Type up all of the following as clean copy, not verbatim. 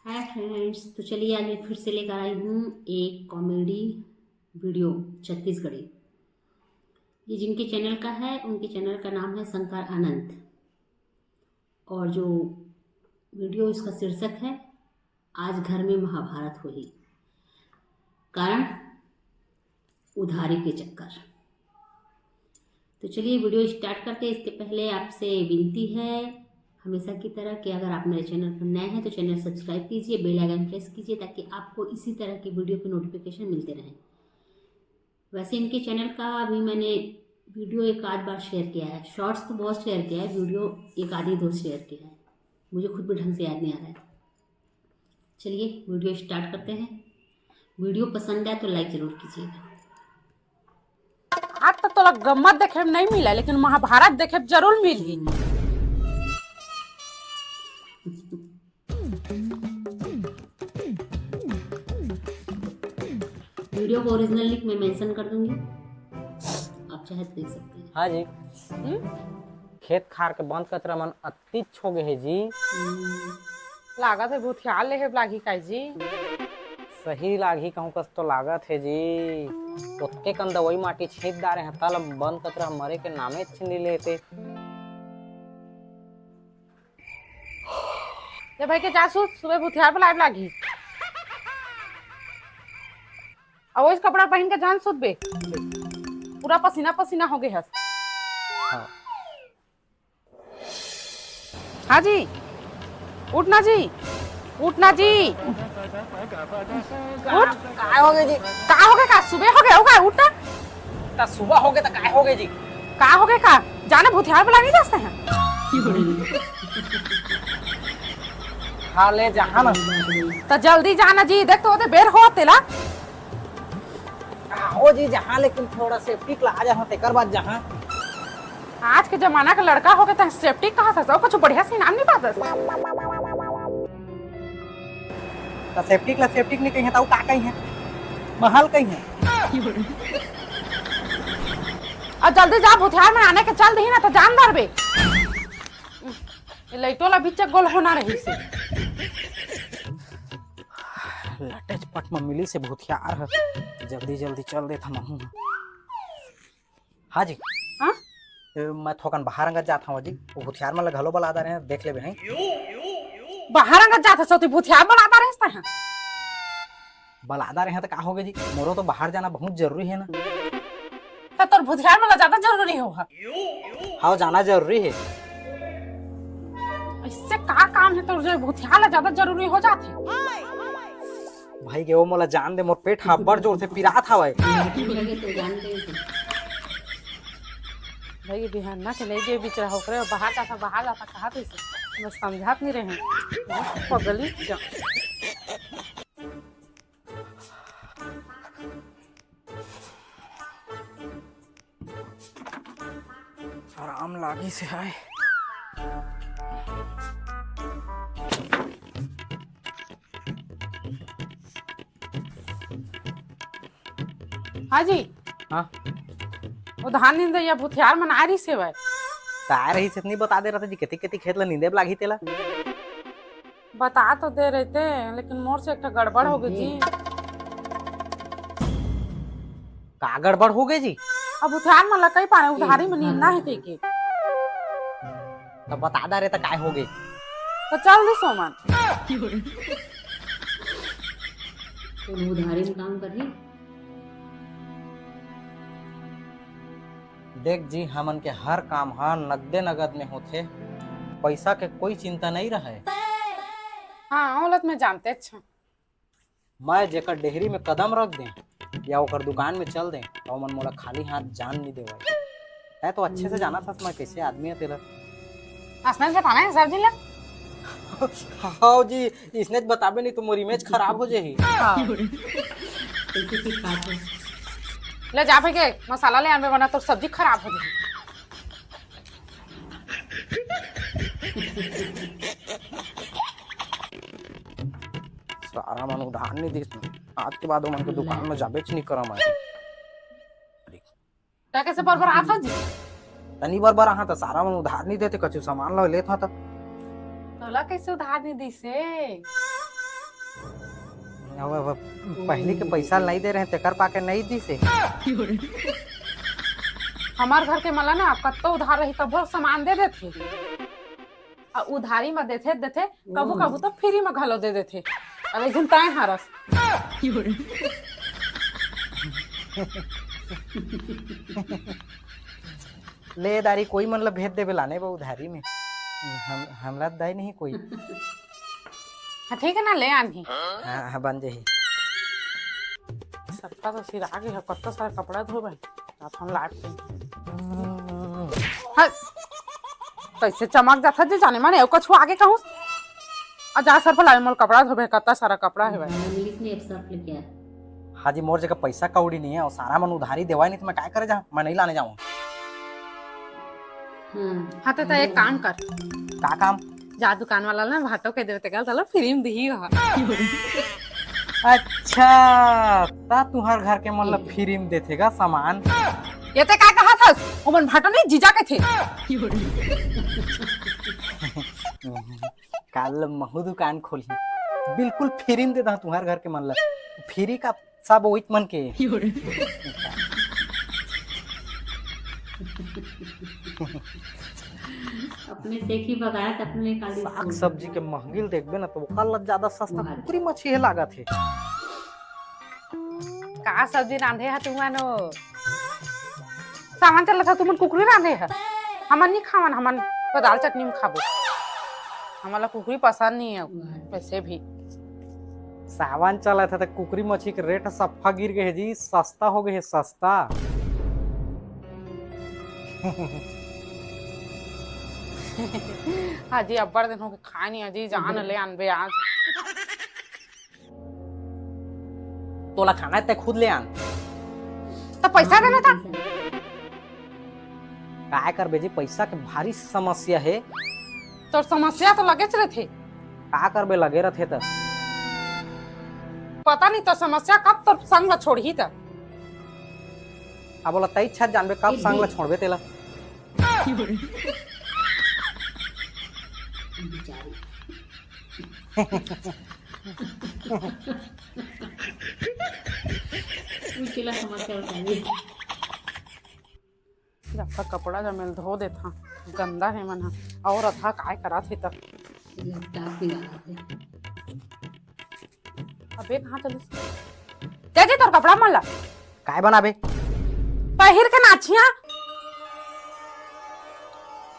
Hi friends, तो चलिए आज मैं फिर से लेकर आई हूँ एक कॉमेडी वीडियो छत्तीसगढ़ी। ये जिनके चैनल का है उनके चैनल का नाम है शंकर अनंत। और जो वीडियो इसका शीर्षक है, आज घर में महाभारत हुई, कारण उधारी के चक्कर। तो चलिए वीडियो स्टार्ट करते हैं। इसके पहले आपसे विनती है हमेशा की तरह कि अगर आप मेरे चैनल पर नए हैं तो चैनल सब्सक्राइब कीजिए, बेल आइकन प्रेस कीजिए ताकि आपको इसी तरह की वीडियो के नोटिफिकेशन मिलते रहें। वैसे इनके चैनल का अभी मैंने वीडियो एक आध बार शेयर किया है, शॉर्ट्स तो बहुत शेयर किया है, वीडियो एक आधी दो शेयर किया है, मुझे खुद भी ढंग से याद नहीं आ रहा है। चलिए वीडियो स्टार्ट करते हैं। वीडियो पसंद आए तो लाइक जरूर कीजिएगा। आज तक तो गम्मत देखे में नहीं मिला, लेकिन महाभारत देखे में जरूर मिली। वीडियो को ओरिजिनल लिंक मैं मेंशन कर दूंगी, आप चाहे तो देख सकते हैं। हाँ जी। खेत खार के बंद कतरा मन अति हो गए है जी। लागत है बहुत ख्याल ले लागी का जी। सही लागी कहूँ कस तो लागत है जी। ओत्ते कन दवाई माटी छींच डारे हैं तल बंद कतरा मरे के नामे छीन लेते। ये भाई के जासू सुबह भूथियार पर लाइव लागी। अब इस कपड़ा पहन के जान सुत बे, पूरा पसीना पसीना हो गए हस। हाँ। हाँ जी, उठना जी, उठना जी। उठ। काय हो गए जी? का हो गए? का सुबह हो गए? होगा उठना। ता सुबह हो गए तो काय हो गए जी? का हो गए? का जाने भूथियार पर लागी जाते हैं। हाँ ले जहाँ ना। तो जल्दी जाना जी, देख तो बेर हो तेला। हो जी जहाँ, लेकिन थोड़ा सेफ्टी ला जहाँ तेकर बाद जहाँ। आज के जमाना का लड़का हो गए तो सेफ्टी कहाँ से? कुछ बढ़िया से नाम नहीं पाता। ता सेफ्टी नहीं कहीं है तो का कहीं है? महल कहीं है? और जल्दी जा, भूथियार में आने के चल दी ना तो जान दर बे। लाइटो ला बीच गोल होना रही से। लटेज पट में मिली से भूतियार है, जल्दी जल्दी चल देता महू। हाँ जी। हाँ? मैं थोकन बाहर अंगत जाता हूँ जी। वो भूतियार में घलो बला रहे हैं, देख ले हैं। बाहर अंगत जाते सोती भूथियार में आता रहता है। बलादा रहे तो का हो गए जी? मोरो तो बाहर जाना बहुत जरूरी है ना। तो तोर भूथियार में ज्यादा जरूरी होगा। हाँ जाना जरूरी है। इससे का काम है? तो जो भूथियार ला ज्यादा जरूरी हो जाते। भाई के वो मोला जान दे, मोर पेट हब्बड़ जोर से पिरात हवे। लगे तो जानते हैं। भाई बिहान ना के नहीं जे बीच रहा करे, बाहर जाता कहा तो इसे मैं समझात नहीं रहे। पगली जा। आराम लागी से आए। हाँ जी। हाँ वो धान नींद या भूथियार में आ रही से भाई। तार रही से नहीं बता दे रहा था जी, कितनी कितनी खेत ला नींदे लागी तेला। बता तो दे रहे थे, लेकिन मोर से एक गड़बड़ हो गई जी। का गड़बड़ हो गई जी? अब भूथियार में लकई पाने उधारी में नींद ना है के। तो बता दे रहे तो काय हो गई? तो चल दी सोमन। तो उधारी में काम करी। देख जी, हमन के हर काम हाँ नगदे नगद में होते, पैसा के कोई चिंता नहीं रहे। हाँ औलत में जानते अच्छा। मैं जेकर डेहरी में कदम रख दे या ओकर दुकान में चल दे तो मन मोला खाली हाथ जान नहीं देवा। तै तो अच्छे से जाना था मैं कैसे आदमी है तेरा। असना से खाना है सब्जी ला। हाँ जी, इसने बताबे नहीं तो मोर इमेज खराब हो जाही। कैसी बात है। ले जा के मसाला ले आने वरना तो सब्जी खराब हो जाएगी। सारा मन उधार नहीं दे, आज के बाद मन के दुकान में जाबेच नहीं करम है। क्या कैसे पर आता जी? तनी बार हाँ तो सारा मन उधार नहीं देते, कछु सामान ला लेत हाँ तो तोला कैसे उधार नहीं दी से? अब पहले के पैसा नहीं दे रहे तेकर पाके नहीं दी से। हमार घर के मला ना कत्तो उधार रही तब वो सामान दे देथे और उधारी में देथे कबू कबू तो फ्री में घलो दे देथे। अरे जिन ताए हारस ले दारी कोई मतलब भेज देवे लाने बा उधारी में हमरा दाई नहीं कोई। हाँ ठीक है ना ले आनी। हाँ हाँ बन जाही। सबका तो सिर आगे है कत्तो सारा कपड़ा धोबे अब हम लाट के हाँ कैसे चमक जाता जे जाने माने कुछ आगे कहूँ जा सर पर मोर कपड़ा धोबे कत्ता सारा कपड़ा है भाई। इंग्लिश में एक सर्फ लेके आया। हाँ जी मोर जगह पैसा कौड़ी नहीं है और सारा मन उधारी देवाई नहीं तो मैं क्या करे जा मैं नहीं लाने जाऊँ। हाँ तो एक काम कर का काम जा दुकान वाला ना भाटो के देते कल चलो फ्री में दी। अच्छा ता तुहार घर के मतलब फ्री में देतेगा सामान। ये ते का कहा था ओमन भाटो नहीं जीजा के थे। कल महू दुकान खोली बिल्कुल फ्री में देता तुहार घर के मतलब फ्री का सब ओइत मन के। अपने देखी बगाया तो अपने काली साग सब्जी के महंगी देखबे ना तो ओकर ज्यादा सस्ता कुकरी मछली लागत है। का सब्जी रांधे है तुमानो सामान चला था तुमन कुकरी रांधे है हमन नहीं खावन हमन तो दाल चटनी में खाबो हमारा कुकरी पसंद नहीं है वैसे भी। सावन चला था तो कुकरी मछली के रेट सफा गिर गए है जी सस्ता हो गए है सस्ता। हाँ जी अब्बर दिन हो के खाए नहीं जी जान ले आनबे आज तोला खाना है ते खुद ले आन तो पैसा देना था काय करबे जी पैसा के भारी समस्या है। तो समस्या तो लगे चले थे का करबे लगे रहे तो पता नहीं तो समस्या कब तो संग छोड़ी था अब बोला तई छत जानबे कब संग ला छोड़बे तेला। उनके लिए समस्या उठाई आपका कपड़ा जब मैं धो देता गंदा है मन और अथा काय करा थे तब लैपटॉप भी लगा थे। अबे कहाँ चली तेजी तोर कपड़ा मन ला काय बनाबे पहिर के नाचिया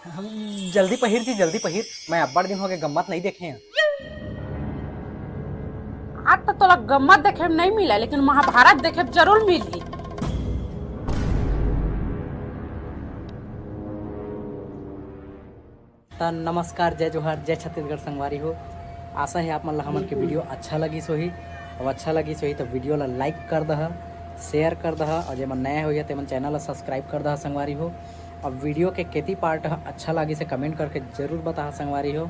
हम जल्दी पहिर मैं अब्बड़ दिन हो गए गम्मत नहीं देखे हैं। आज तक तोला गम्मत देखे नहीं मिला लेकिन महाभारत देखे जरूर मिली। नमस्कार जय जोहार जय छत्तीसगढ़ संगवारी हो। आशा है आप मन हमन के वीडियो अच्छा लगी सोही और अच्छा लगी सोही तो वीडियो ला लाइक कर दह शेयर कर दह और जेमन नया होइया तेमन चैनल ला सब्सक्राइब कर दह संगवारी हो। और वीडियो के केती पार्ट अच्छा लगी से कमेंट करके जरूर बता संगवारी हो।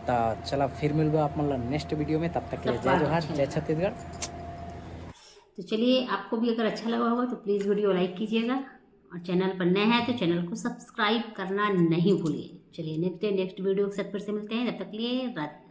तो चला फिर मिलबो आप मन ला नेक्स्ट वीडियो में तब तक के लिए जय जोहार जय छत्तीसगढ़। तो चलिए आपको भी अगर अच्छा लगा होगा तो प्लीज़ वीडियो लाइक कीजिएगा और चैनल पर नए हैं तो चैनल को सब्सक्राइब करना नहीं भूलिए। चलिए नेक्स्ट वीडियो के साथ फिर से मिलते हैं, तब तक के लिए रात